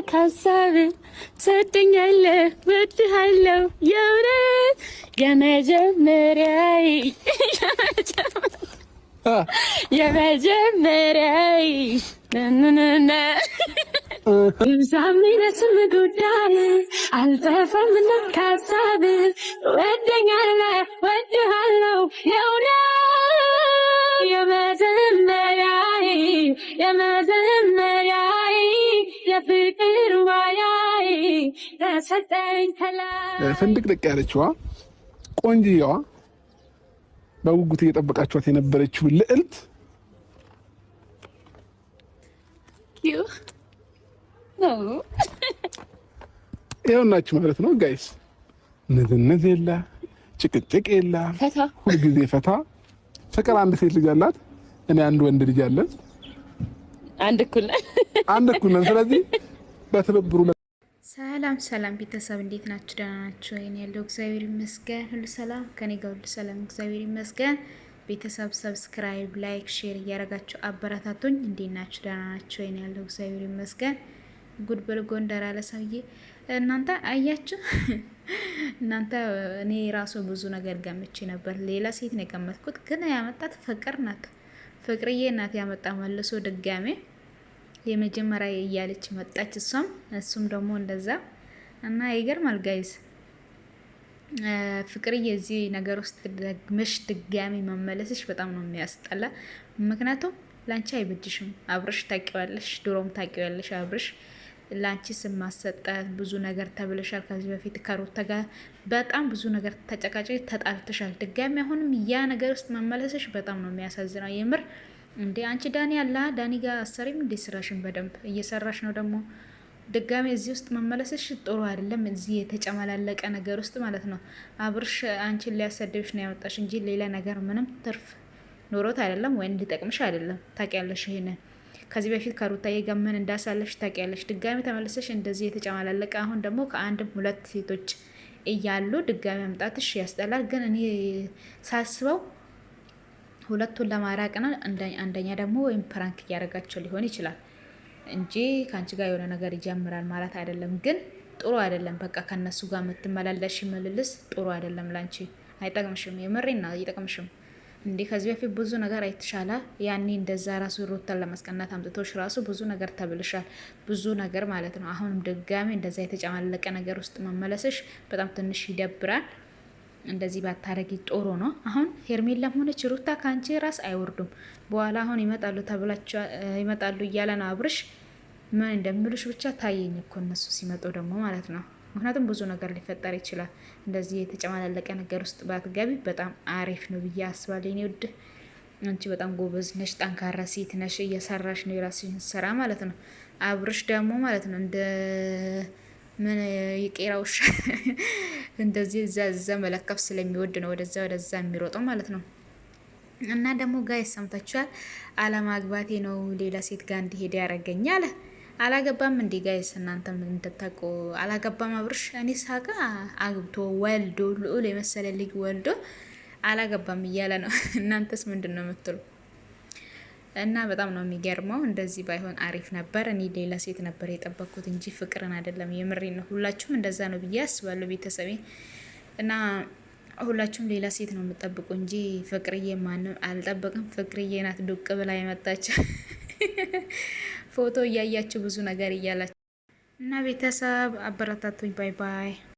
ካሳብ ሰጥኛለ ወድሃለው የእውነት የመጀመሪያይ የመጀመሪያይ ነነነ ሳምነትም ጉዳይ አልጠፋምና ካሳብ ወደኛለ ወድሃለው የእውነት የመጀመሪያይ የመጀመሪያይ የፍቅር ዋያይ ተሰጠኝ ከላይ ፍንድቅድቅ ያለችዋ ቆንጂዋ በጉጉት እየጠበቃችኋት የነበረችው ልዕልት ይኸውናችሁ ማለት ነው ጋይስ። ንዝንዝ የለ ጭቅጭቅ የለ ሁልጊዜ ፈታ ፍቅር። አንድ ሴት ልጅ አላት፣ እኔ አንድ ወንድ ልጅ አለን። አንድ እኩል ነን። ስለዚህ በትብብሩ ሰላም ሰላም ቤተሰብ እንዴት ናችሁ? ደህና ናችሁ? እኔ ያለው እግዚአብሔር ይመስገን ሁሉ ሰላም ከኔ ጋር ሁሉ ሰላም እግዚአብሔር ይመስገን። ቤተሰብ ሰብስክራይብ፣ ላይክ፣ ሼር እያደረጋችሁ አበረታቱኝ። እንዴት ናችሁ? ደህና ናችሁ? እኔ ያለው እግዚአብሔር ይመስገን። ጉድ በል ጎንደር አለ ሰውዬ። እናንተ አያችሁ እናንተ እኔ ራሱ ብዙ ነገር ገምቼ ነበር። ሌላ ሴት ነው የገመትኩት፣ ግን ያመጣት ፍቅር ናት። ፍቅርዬ ናት ያመጣ መልሶ ድጋሜ የመጀመሪያ እያለች መጣች። እሱም ደግሞ እንደዛ እና ይገርማል ጋይስ። ፍቅርዬ እዚህ ነገር ውስጥ ደግመሽ ድጋሚ መመለስሽ በጣም ነው የሚያስጠላ። ምክንያቱም ላንቺ አይበጅሽም። አብርሽ ታውቂዋለሽ፣ ድሮም ታውቂዋለሽ። አብርሽ ላንቺ ስም ማሰጠት ብዙ ነገር ተብለሻል። ከዚህ በፊት ከሩታ ጋር በጣም ብዙ ነገር ተጨቃጨቂ ተጣልተሻል። ድጋሚ አሁንም ያ ነገር ውስጥ መመለስሽ በጣም ነው የሚያሳዝነው የምር። እንዴ አንቺ ዳኒ አላ ዳኒ ጋር አሰሪም እንዴ ስራሽን በደንብ እየሰራሽ ነው። ደግሞ ድጋሚ እዚህ ውስጥ መመለስሽ ጥሩ አይደለም። እዚህ የተጨመላለቀ ነገር ውስጥ ማለት ነው። አብርሽ አንቺን ሊያሰደብሽ ነው ያመጣሽ እንጂ ሌላ ነገር ምንም ትርፍ ኖሮት አይደለም፣ ወይ እንዲጠቅምሽ አይደለም። ታውቂያለሽ ይሄንን። ከዚህ በፊት ከሩታዬ ጋር ምን እንዳሳለፍሽ ታውቂያለሽ። ድጋሚ ተመለሰሽ እንደዚህ የተጨመላለቀ አሁን ደግሞ ከአንድም ሁለት ሴቶች እያሉ ድጋሚ መምጣትሽ ያስጠላል። ግን እኔ ሳስበው ሁለቱን ለማራቅ ነው። አንደኛ ደግሞ ወይም ፕራንክ እያደረጋቸው ሊሆን ይችላል እንጂ ከአንቺ ጋር የሆነ ነገር ይጀምራል ማለት አይደለም። ግን ጥሩ አይደለም። በቃ ከነሱ ጋር የምትመላለሽ ምልልስ ጥሩ አይደለም። ላንቺ አይጠቅምሽም። የምሬና አይጠቅምሽም። እንዴ ከዚህ በፊት ብዙ ነገር አይተሻላ። ያኔ እንደዛ ራሱ ሩታን ለማስቀናት አምጥቶሽ ራሱ ብዙ ነገር ተብልሻል። ብዙ ነገር ማለት ነው። አሁንም ድጋሚ እንደዛ የተጨማለቀ ነገር ውስጥ መመለስሽ በጣም ትንሽ ይደብራል። እንደዚህ ባታረጊ ጥሩ ነው። አሁን ሄርሜላም ሆነች ሩታ ካንቺ ራስ አይወርዱም። በኋላ አሁን ይመጣሉ እያለ ነው አብርሽ። ምን እንደሚሉሽ ብቻ ታየኝ እኮ እነሱ ሲመጡ ደግሞ ማለት ነው። ምክንያቱም ብዙ ነገር ሊፈጠር ይችላል። እንደዚህ የተጨማላለቀ ነገር ውስጥ ባትገቢ በጣም አሪፍ ነው ብዬ አስባለሁ። እኔ ውድ አንቺ በጣም ጎበዝ ነሽ፣ ጠንካራ ሴት ነሽ፣ እየሰራሽ ነው የራስሽን ስራ ማለት ነው። አብርሽ ደግሞ ማለት ነው እንደ ምን ይቄራውሽ እንደዚህ እዛ መለከፍ ስለሚወድ ነው ወደዛ የሚሮጠው ማለት ነው። እና ደግሞ ጋይስ ሰምታችኋል። አለማግባቴ ነው ሌላ ሴት ጋር እንዲሄድ ያደርገኛል። አላገባም እንዴ ጋይስ? እናንተ ምን እንደታቆ አላገባም አብርሽ። እኔ ሳቃ አግብቶ ወልዶ ልዑል የመሰለ ልጅ ወልዶ አላገባም እያለ ነው። እናንተስ ምንድን ነው የምትሉ? እና በጣም ነው የሚገርመው። እንደዚህ ባይሆን አሪፍ ነበር። እኔ ሌላ ሴት ነበር የጠበቅኩት እንጂ ፍቅርን አይደለም። የምሬን ነው። ሁላችሁም እንደዛ ነው ብዬ አስባለሁ ቤተሰቤ። እና ሁላችሁም ሌላ ሴት ነው የምጠብቁ እንጂ ፍቅርዬ ማንም አልጠበቅም። ፍቅርዬ ናት ዱቅ ብላ የመጣችው። ፎቶ እያያችሁ ብዙ ነገር እያላችሁ እና ቤተሰብ አበረታቱኝ። ባይ ባይ።